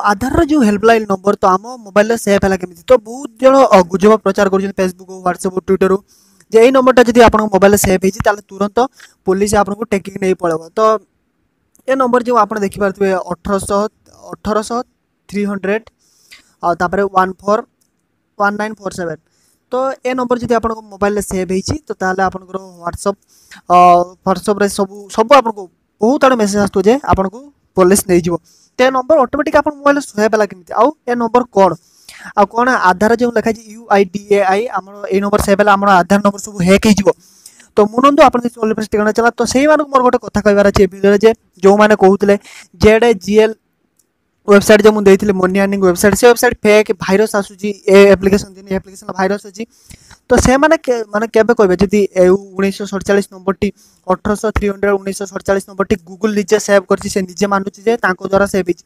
आधार जो helpline number तो आम मोबाइल सेव है केमी तो बहुत जन गुजब प्रचार कर फेसबुक व्हाट्सएप ट्विटर जे यही नंबरटा जब आप मोबाइल सेव होती तुरंत पुलिस आपको टेकिंग नहीं पड़ेगा। तो ये नंबर जो आप देखिपे 1800 तापर 141947 तो ये नंबर जब आप मोबाइल सेव होती तो आप व्हाट्सएप सब सब आपको बहुत आड़े मेसेज आसुजे आपको पुलिस नहीं जीव तो नंबर ऑटोमेटिक आप मोबाइल सेव है केमी आउ ए नंबर कौन आ कौन आधार जो लिखा UIDAI आम ये नंबर सेव है आम आधार नंबर सब हैक हो तो मुझे आप चला तो से मोर गोटे कथा कहार अच्छे भिडियो जो मैंने कहते ZGL वेबसाइट जो मुझे मनी अर्निंग वेबसाइट से वेबसाइट फेक भाइरस आसूसी एप्लिकेशन भाइरस अच्छी तो से माने केबे कहबे जदि 1947 नंबर टी 1800 नंबर टी गूगल निजे सेव करछि से निजे मानुछि जे तांको द्वारा सेव हिच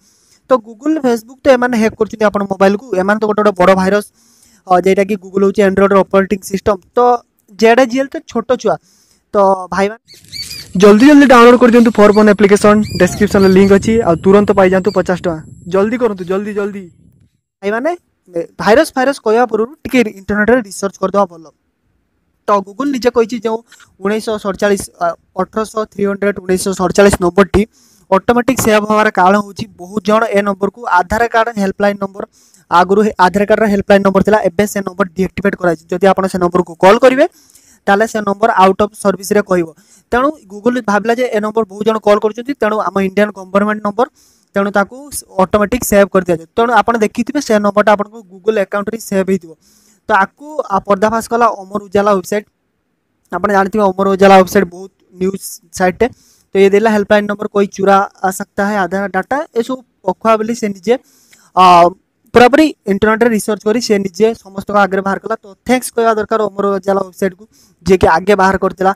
तो गूगल फेसबुक तो एमाने हैक करछि अपन मोबाइल को एमान तो गोटे बड़ भाइरस जेटा कि गूगल होछि एंड्रॉइड ऑपरेटिंग सिस्टम तो ZGL तो छोट छुआ तो भाई जल्दी जल्दी डाउनलोड कर दियंतु फॉर फोन एप्लिकेशन डिस्क्रिप्शन में लिंक अच्छी आ तुरंत पाई जातु 50 टका जल्दी करंतु जल्दी जल्दी भाई माने भाइरस कहवा पूर्व टिके इंटरनेट रे रिसर्च कर दवा भलो तो गूगल निजे कहिछि जो 1947 1947 नंबर टी ऑटोमेटिक सेव होवार कारण होछि बहुत जण ए नंबर को आधार कार्ड हेल्पलाइन नंबर आगुरु आधार कार्ड हेल्पलाइन नंबर थिला एबे से नंबर डीएक्टिवेट कराइ जदि आपण से नंबर को कॉल करिवे ताले से नंबर आउट ऑफ सर्विस रे कहबो तेणु गूगल भाबला जे ए नंबर बहुत जण कॉल करछथि तेणु आम इंडियन गवर्नमेंट नंबर तेणु ताकू ऑटोमेटिक सेव कर दिया जाए तेणु आप देखिथे से नंबरटा आपको गूगल अकाउंट रे सेव हो तो आपको पर्दाफाश कला अमर उजाला वेबसाइट आप जानते हैं अमर उजाला वेबसाइट बहुत न्यूज साइट है तो ये देला हेल्पलाइन नंबर कोई चुरा आ सकता है आधार डाटा ये सब पखुआ बोली से निजे पूरापूरी इंटरनेट रिसर्च करी से निजे समस्त आगे बाहर कला तो थैंक्स कहवा दरकार अमर उजाला वेबसाइट को जे कि आगे बाहर करथिला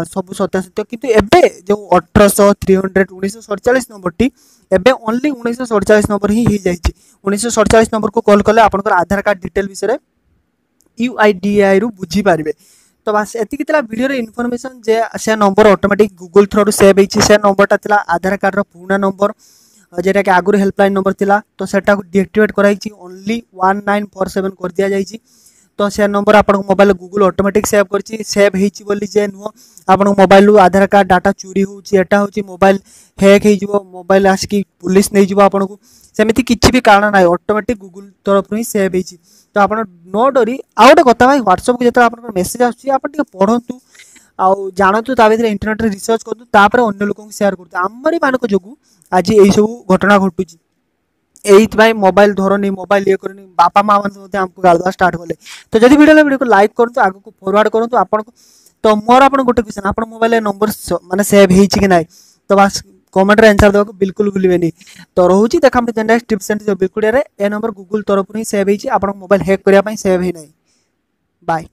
सब सत्यासत्य किंतु एबे जो 1947 नंबर टी एबे ओनली 1947 नंबर ही जाइए 1947 नंबर को कॉल कले आपनकर आधार कार्ड डिटेल विषय UIDAI रु बुझी पारिबे तो बस एतिक तला वीडियो रे इन्फॉर्मेशन जे से number automatic Google through save होइछि से नंबरटा तला आधार कार्ड रो पुराना नंबर जेटा कि आगुर हेल्पलाइन नंबर थिला तो सेटा को डीएक्टिवेट कराइछि ओनली 1947 कर दिया जाइछि तो से नंबर आप मोबाइल गूगल ऑटोमेटिक सेव करछि सेव हेछि बोली जे नुह आप मोबाइल आधार कार्ड डाटा चोरी होछि एटा होछि मोबाइल हैक हे जिवो मोबाइल आसकी पुलिस नहीं जिवो आपन को सेमिति किछि भी कारण नाही ऑटोमेटिक गूगल तरफ ही सेव हेछि तो आप नो डरी आ गोटे कथा भाई व्हाट्सएप को जेता आपन मेसेज आछि आप टिके पढंतु आ जानतु ता भीतर इंटरनेट रे रिसर्च करतु तापर अन्य लोक को शेयर करतु आमरी मानको जोगु आज एई सब घटना घटुछि एई मोबाइल धरनी मोबाइल ये करनी बापा माँ मैंने हमको गाड़ स्टार्ट कले तो जब वीडियो को लाइक करूँ आगे को फॉरवर्ड करूँ आपन तो मोर आप गोटे क्वेश्चन आप मोबाइल नंबर माने सेव होइछि कि नाही तो बस कमेंट रे आंसर देवा बिल्कुल भूलिबेनी तो रोची देखा next tips and video A number Google तरफ ही सेव होइछि आपन मोबाइल हैक करिया पई सेव ही नाही बाय।